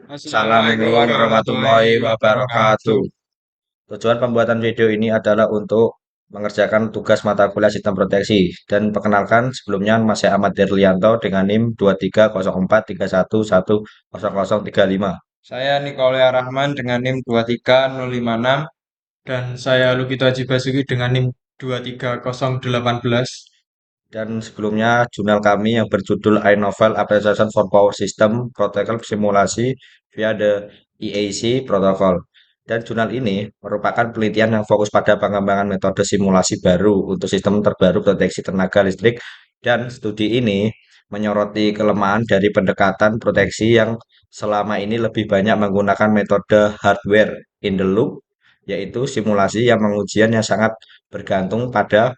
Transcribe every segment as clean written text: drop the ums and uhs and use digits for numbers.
Assalamualaikum warahmatullahi wabarakatuh. Tujuan pembuatan video ini adalah untuk mengerjakan tugas mata kuliah sistem proteksi. Dan perkenalkan sebelumnya Mas saya Ahmad Derlianto dengan NIM 230431100035. Saya Nikolea Rahman dengan NIM 23056 dan saya Lukito Haji Basuki dengan NIM 23018. Dan sebelumnya jurnal kami yang berjudul iNovel Application for Power System Protocol Simulasi via the EAC Protocol. Dan jurnal ini merupakan penelitian yang fokus pada pengembangan metode simulasi baru untuk sistem terbaru proteksi tenaga listrik, dan studi ini menyoroti kelemahan dari pendekatan proteksi yang selama ini lebih banyak menggunakan metode hardware in the loop, yaitu simulasi yang pengujian yang sangat bergantung pada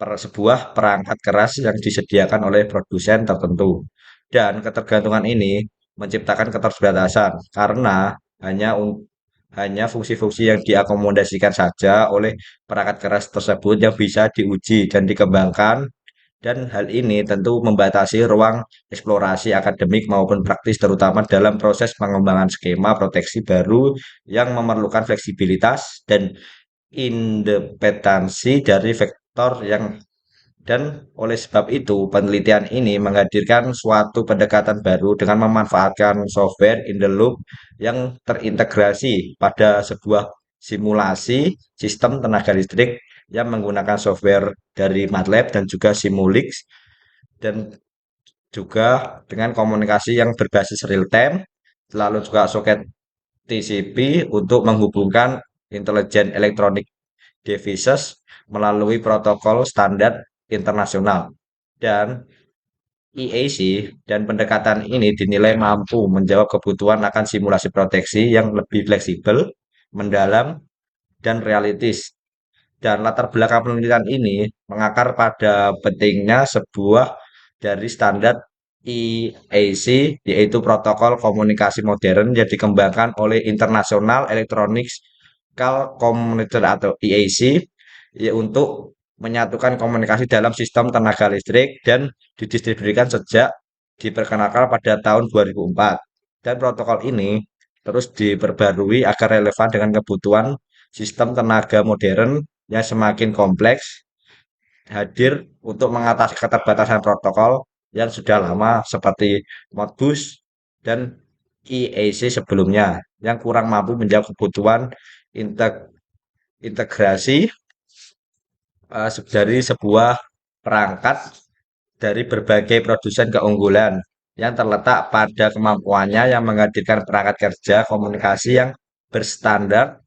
sebuah perangkat keras yang disediakan oleh produsen tertentu. Dan ketergantungan ini menciptakan keterbatasan karena hanya fungsi-fungsi yang diakomodasikan saja oleh perangkat keras tersebut yang bisa diuji dan dikembangkan, dan hal ini tentu membatasi ruang eksplorasi akademik maupun praktis terutama dalam proses pengembangan skema proteksi baru yang memerlukan fleksibilitas dan independensi dari vektor yang. Dan oleh sebab itu, penelitian ini menghadirkan suatu pendekatan baru dengan memanfaatkan software in the loop yang terintegrasi pada sebuah simulasi sistem tenaga listrik yang menggunakan software dari MATLAB dan juga Simulink, dan juga dengan komunikasi yang berbasis real time, lalu juga soket TCP untuk menghubungkan Intelligent Electronic Devices melalui protokol standar internasional. Dan EAC dan pendekatan ini dinilai mampu menjawab kebutuhan akan simulasi proteksi yang lebih fleksibel, mendalam, dan realistis. Dan latar belakang penelitian ini mengakar pada pentingnya sebuah dari standar EAC, yaitu protokol komunikasi modern yang dikembangkan oleh International Electronical Communication atau EAC, ya, untuk menyatukan komunikasi dalam sistem tenaga listrik dan didistribusikan sejak diperkenalkan pada tahun 2004. Dan protokol ini terus diperbarui agar relevan dengan kebutuhan sistem tenaga modern yang semakin kompleks, hadir untuk mengatasi keterbatasan protokol yang sudah lama seperti Modbus dan EAC sebelumnya yang kurang mampu menjawab kebutuhan integrasi dari sebuah perangkat dari berbagai produsen keunggulan yang terletak pada kemampuannya yang menghadirkan perangkat kerja komunikasi yang berstandar,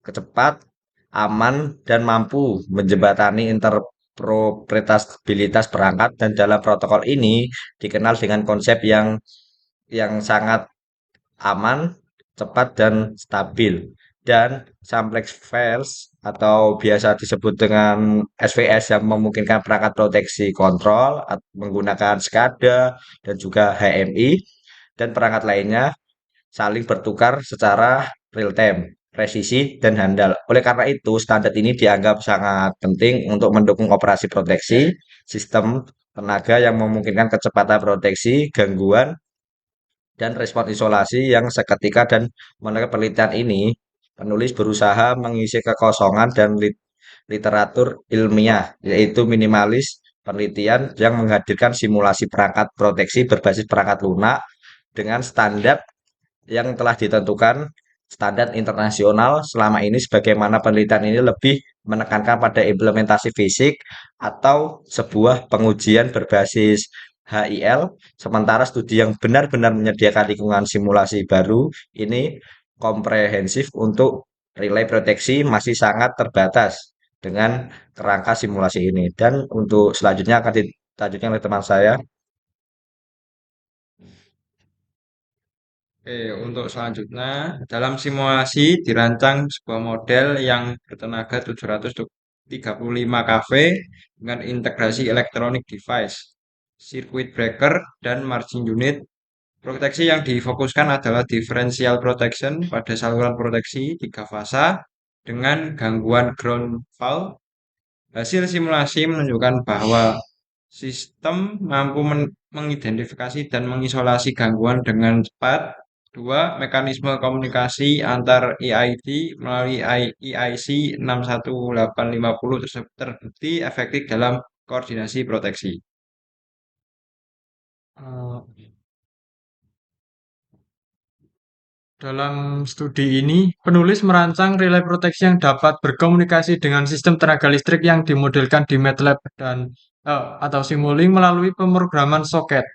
cepat, aman, dan mampu menjembatani interoperabilitas perangkat. Dan dalam protokol ini dikenal dengan konsep yang sangat aman, cepat, dan stabil. Dan simplex files atau biasa disebut dengan SVS yang memungkinkan perangkat proteksi kontrol menggunakan SCADA dan juga HMI dan perangkat lainnya saling bertukar secara real time, presisi, dan handal. Oleh karena itu, standar ini dianggap sangat penting untuk mendukung operasi proteksi sistem tenaga yang memungkinkan kecepatan proteksi, gangguan, dan respon isolasi yang seketika. Dan menurut penelitian ini, penulis berusaha mengisi kekosongan dan literatur ilmiah, yaitu minimalis penelitian yang menghadirkan simulasi perangkat proteksi berbasis perangkat lunak dengan standar yang telah ditentukan standar internasional selama ini. Sebagaimana penelitian ini lebih menekankan pada implementasi fisik atau sebuah pengujian berbasis HIL, sementara studi yang benar-benar menyediakan lingkungan simulasi baru ini komprehensif untuk relay proteksi masih sangat terbatas dengan kerangka simulasi ini. Dan untuk selanjutnya akan dilanjutkan oleh teman saya. Oke, untuk selanjutnya, dalam simulasi dirancang sebuah model yang bertenaga 735 kV dengan integrasi elektronik device, circuit breaker, dan margin unit. Proteksi yang difokuskan adalah differential protection pada saluran proteksi tiga fasa dengan gangguan ground fault. Hasil simulasi menunjukkan bahwa sistem mampu mengidentifikasi dan mengisolasi gangguan dengan cepat Dua, mekanisme komunikasi antar EID melalui EIC 61850 tersebut terbukti efektif dalam koordinasi proteksi. Eh, Dalam studi ini, penulis merancang relay proteksi yang dapat berkomunikasi dengan sistem tenaga listrik yang dimodelkan di MATLAB atau Simulink melalui pemrograman soket.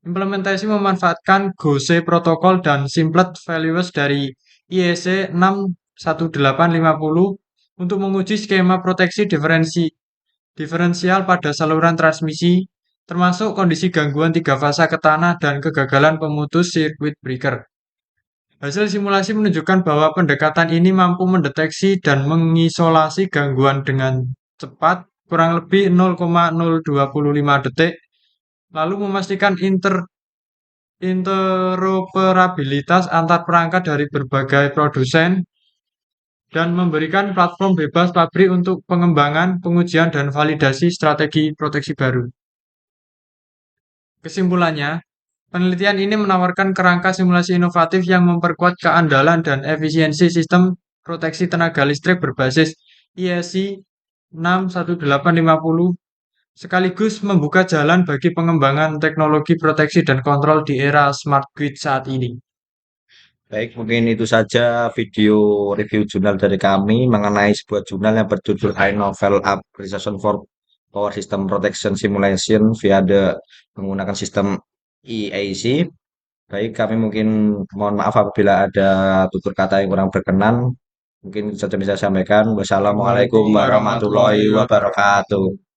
Implementasi memanfaatkan GOSE protokol dan simplet values dari IEC 61850 untuk menguji skema proteksi diferensial pada saluran transmisi, termasuk kondisi gangguan tiga fase ke tanah dan kegagalan pemutus sirkuit breaker. Hasil simulasi menunjukkan bahwa pendekatan ini mampu mendeteksi dan mengisolasi gangguan dengan cepat, kurang lebih 0,025 detik, lalu memastikan interoperabilitas antar perangkat dari berbagai produsen, dan memberikan platform bebas pabrik untuk pengembangan, pengujian, dan validasi strategi proteksi baru. Kesimpulannya, penelitian ini menawarkan kerangka simulasi inovatif yang memperkuat keandalan dan efisiensi sistem proteksi tenaga listrik berbasis IEC 61850, sekaligus membuka jalan bagi pengembangan teknologi proteksi dan kontrol di era smart grid saat ini. Baik, mungkin itu saja video review jurnal dari kami mengenai sebuah jurnal yang berjudul High Novel Application for Power System Protection Simulation via menggunakan sistem EAC. Baik, kami mungkin mohon maaf apabila ada tutur kata yang kurang berkenan. Mungkin saja bisa sampaikan. Wassalamualaikum Assalamualaikum warahmatullahi warahmatullahi wabarakatuh. wabarakatuh.